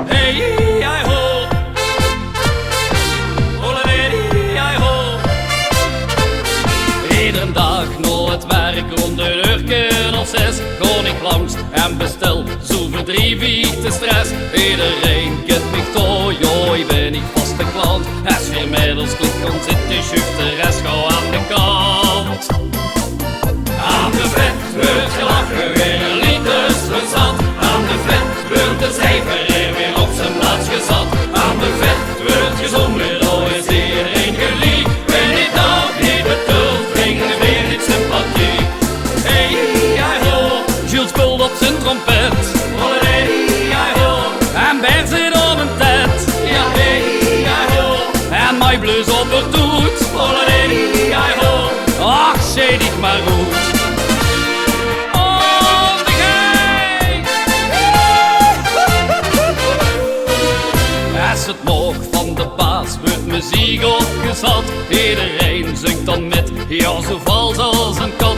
Hey, hi ho. Iedere dag na het werk rond de uurtje of 6 ga ik langs en bestel zo verdrijf ik de stress. Iedereen kent mij toch, ja, ik ben niet vaste klant. Als je middels klik kan zitten, schuift de rest gauw aan de kant. Aan de vet wordt gelachen, weer een liters verzat. Aan de vet wordt de cijfer weer op zijn plaats gezet. Aan de vet wordt gezongen, daar is iedereen gelijk. Ben ik dat niet bedoeld, brengen weer niet sympathie. Hey, hi ho, Jules speelt op zijn trompet. Hey, hi ho, en Bert zit op een tet. Ja, hey, hi ho, en mij blues op het toet. Hey, hi ho, ach, zet ik maar goed. Als het nog van de baas wordt muziek opgezet, iedereen zingt dan met, ja zo vals als een kat.